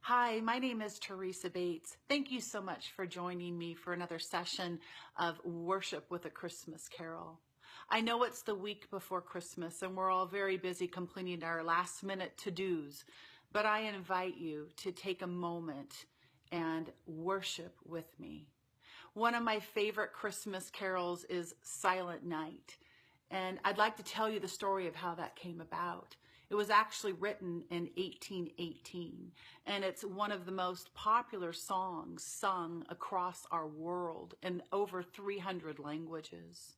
Hi, my name is Teresa Bates. Thank you so much for joining me for another session of Worship with a Christmas Carol. I know it's the week before Christmas and we're all very busy completing our last minute to-dos, but I invite you to take a moment and worship with me. One of my favorite Christmas carols is Silent Night, and I'd like to tell you the story of how that came about. It was actually written in 1818, and it's one of the most popular songs sung across our world in over 300 languages.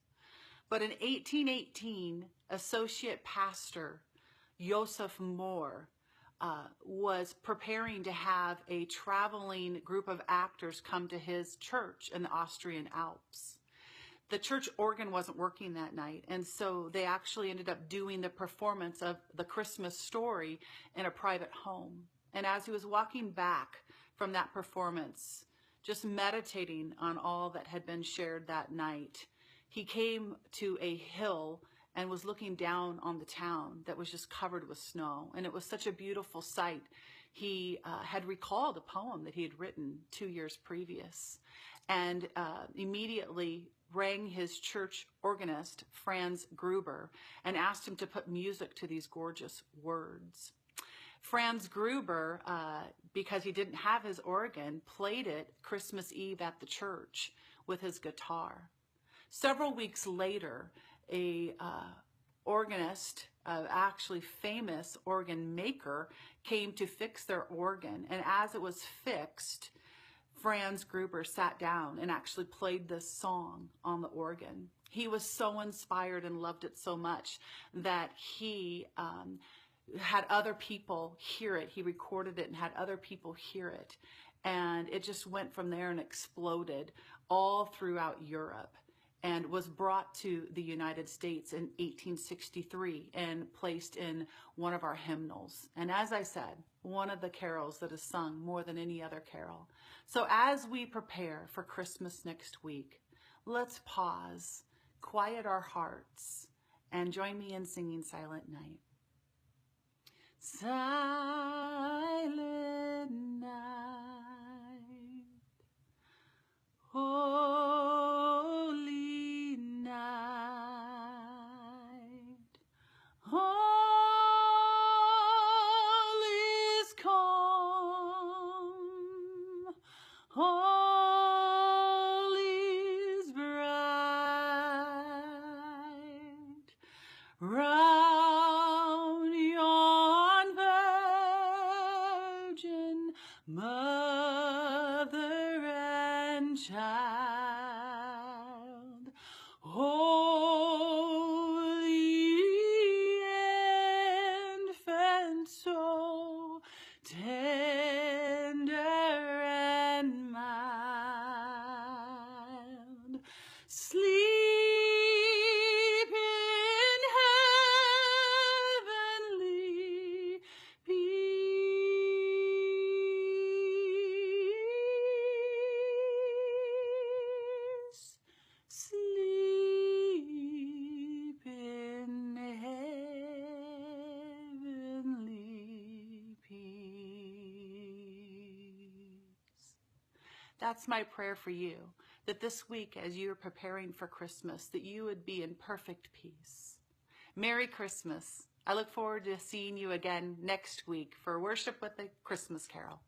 But in 1818, Associate Pastor Joseph Moore was preparing to have a traveling group of actors come to his church in the Austrian Alps. The church organ wasn't working that night, and so they actually ended up doing the performance of the Christmas story in a private home. And as he was walking back from that performance, just meditating on all that had been shared that night, he came to a hill and was looking down on the town that was just covered with snow. And it was such a beautiful sight. He had recalled a poem that he had written 2 years previous, and immediately rang his church organist, Franz Gruber, and asked him to put music to these gorgeous words. Franz Gruber, because he didn't have his organ, played it Christmas Eve at the church with his guitar. Several weeks later, a organist, actually famous organ maker, came to fix their organ, and as it was fixed, Franz Gruber sat down and actually played this song on the organ. He was so inspired and loved it so much that he had other people hear it. He recorded it and had other people hear it. And it just went from there and exploded all throughout Europe, and was brought to the United States in 1863 and placed in one of our hymnals. And as I said, one of the carols that is sung more than any other carol. So as we prepare for Christmas next week, let's pause, quiet our hearts, and join me in singing Silent Night. Silent night, holy night, all is calm, all is bright, round yon virgin mother and child, holy infant, so tender and mild, sleep in heavenly peace, sleep in heavenly peace. That's my prayer for you, that this week as you're preparing for Christmas, that you would be in perfect peace. Merry Christmas. I look forward to seeing you again next week for Worship with a Christmas Carol.